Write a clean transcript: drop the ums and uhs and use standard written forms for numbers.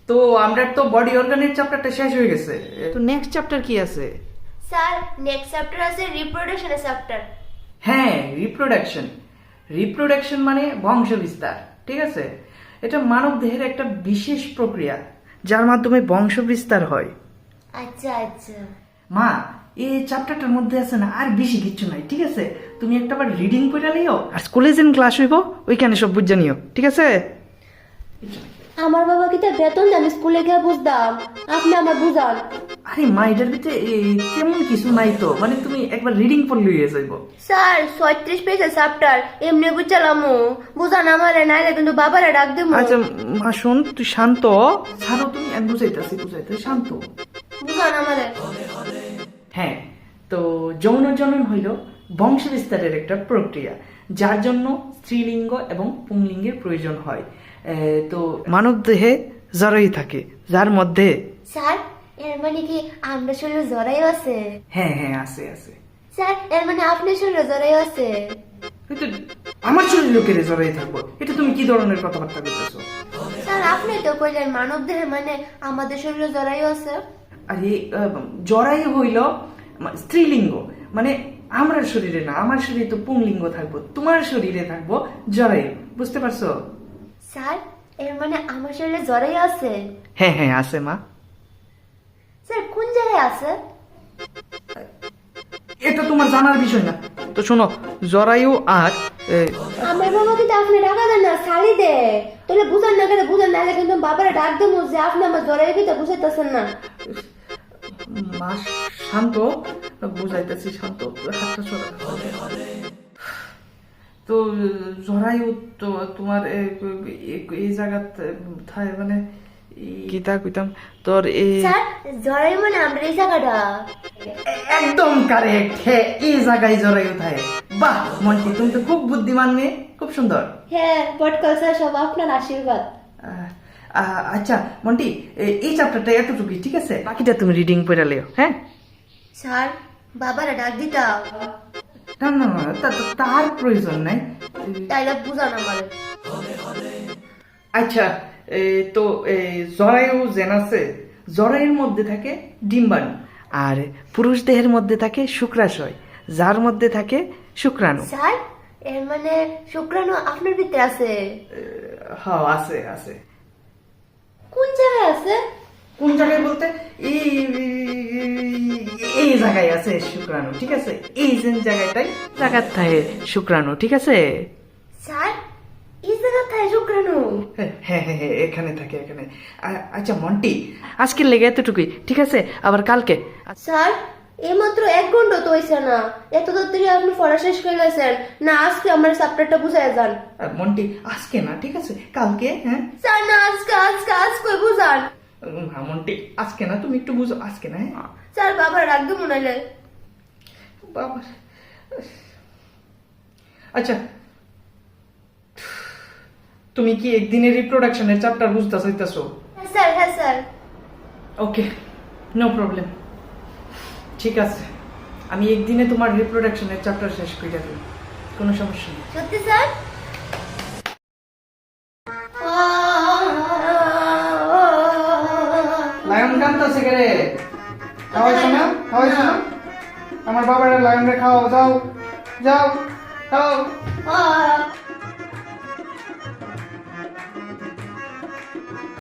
তো আমরা তো বডি অর্গানের চ্যাপ্টারটা শেষ হয়ে গেছে, তো নেক্সট চ্যাপ্টার কি আছে? স্যার নেক্সট চ্যাপ্টার আছে রিপ্রোডাকশনের চ্যাপ্টার। হ্যাঁ, রিপ্রোডাকশন। রিপ্রোডাকশন মানে বংশ বিস্তার, ঠিক আছে? এটা মানব দেহের একটা বিশেষ প্রক্রিয়া যার মাধ্যমে বংশ বিস্তার হয়। আচ্ছা আচ্ছা। মা, এই চ্যাপ্টারটার মধ্যে আছে না আর বেশি কিছু নাই, ঠিক আছে? তুমি একটাবার রিডিং করে নিও, আর স্কুলে যেন ক্লাস হইব ওইখানে সব বুঝে নিও, ঠিক আছে? আমার বাবা কি তার বেতন আমি স্কুলে গিয়ে বুঝতাম, আপনি আমার বুঝান। আরে মা, এটার ভিতরে তেমন কিছু নাই তো, মানে তুমি একবার রিডিং পড়লে হয়ে যাইব। স্যার 36 পেজের চ্যাপ্টার, এমনি বুঝালাম, বুঝান আমারে, নাইলে কিন্তু বাবারে ডাক দেবো। আচ্ছা মা শোন, তুই শান্ত ছাড়ো, তুমি আমি বুঝাইতেছি শান্ত। বুঝান আমারে। হ্যাঁ, তো যৌন জনন হইল বংশ বিস্তারের একটা প্রক্রিয়া যার জন্য স্ত্রীলিঙ্গ এবং পুংলিঙ্গের প্রয়োজন হয়। তো মানব দেহে জরায়ু থাকে যার মধ্যে। স্যার এর মানে কি আমরা শরীরে জরায়ু আছে? হ্যাঁ হ্যাঁ, আছে আছে। স্যার এর মানে আপনার শরীরে জরায়ু আছে? এটা আমার শরীরে কেড়ে জরায়ু থাকবো, এটা তুমি কি ধরনের কথাবার্তা বলতেছো? স্যার আপনি তো কইলেন মানব দেহে মানে আমাদের শরীরে জরায়ু আছে। আরে জরায়ু হইল স্ত্রীলিঙ্গ, মানে আমার শরীরে না, আমার শরীরে তো পুংলিঙ্গ থাকবো, তোমার শরীরে থাকবো জরায়ু, বুঝতে পারছো? স্যার এর মানে আমার শরীরে জরায়ু আছে? হ্যাঁ হ্যাঁ, আছে মা। স্যার কোন জায়গায় আছে? এটা তোমার জানার বিষয় না। তো শোনো, জরায়ু আর আমার বাবা কিন্তু আপনি টাকা দেন না, শাড়ি দে, তাহলে বুঝান না কেন, বুঝান না কিন্তু বাবারে ডাক দেবো যে আপনি আমার জরায়ু কিন্তু বুঝাইতেছেন না। মা শান্ত, বুঝাইতেছি শান্ত, হাতটা সরা। তো জরায়ু তো তোমার এই জায়গাতে মানে গীতা কইতাম তোর স্যার জরায়ু মানে আমরা এই জায়গাটা। একদম কারেক্ট। হ্যাঁ, এই জায়গায় জরায়ু থাকে। বাহ মন্টি, তুমি তো খুব বুদ্ধিমান মেয়ে, খুব সুন্দর। হ্যাঁ পটকল স্যার, সব আপনার আশীর্বাদ। আচ্ছা মন্টি, এই চ্যাপ্টারটা এতটুকুই, ঠিক আছে? বাকিটা তুমি রিডিং পড়ে লিও। হ্যাঁ স্যার বাবারে ডাক দিতাম। না না না, তার প্রয়োজন নাই। তাইলে বুঝান আমারে। আচ্ছা, তো জরায়ু যেন আছে, জরায়ুর মধ্যে থাকে ডিম্বাণু, আর পুরুষ দেহের মধ্যে থাকে শুক্রাশয় যার মধ্যে থাকে শুক্রাণু। স্যার এর মানে শুক্রাণু আপনার ভিতরে আছে? হ্যাঁ, আছে আছে। কোন জায়গায় আছে? কোন জায়গায় বলতে এই জায়গায় আছে শুক্রাণু, ঠিক আছে? এই যে জায়গাটাই জায়গার থাকে শুক্রাণু, ঠিক আছে? স্যার এই জায়গায় থাকে শুক্রাণু? হ্যাঁ হ্যাঁ হ্যাঁ, এখানে থাকে, এখানে। আচ্ছা মন্টি, আজকের লেগে এতটুকুই, ঠিক আছে? আবার কালকে। স্যার এইমাত্র 1 ঘন্টা তো হয়েছে না, এত তাড়াতাড়ি আপনি পড়া শেষ করে গেছেন না? আজকে আমার চ্যাপ্টারটা বুঝাই যান। মন্টি আজকে না, ঠিক আছে? কালকে। হ্যাঁ স্যার না, আজকে আজকে আজকে বুঝান। হ্যাঁ মন্টি, আজকে না, তুমি একটু বুঝো, আজকে না। হ্যাঁ স্যার বাবা রাখ দেবো নাইলে। বাবা। আচ্ছা, তুমি কি একদিনের রিপ্রোডাকশনের চ্যাপ্টার বুঝতে চাইতেছো? হ্যাঁ স্যার, হ্যাঁ স্যার। ওকে, নো প্রবলেম, ঠিক আছে। আমি একদিনে তোমার রিপ্রোডাকশনের চ্যাপ্টার শেষ করে দেব, কোনো সমস্যা নেই। সত্যি স্যার? লায়ন কাঁদতেছে কে রে? খাওয়াইছো না? খাওয়াইছো না? আমার বাবার লায়ন রে খাওয়াও, যাও যাও খাও।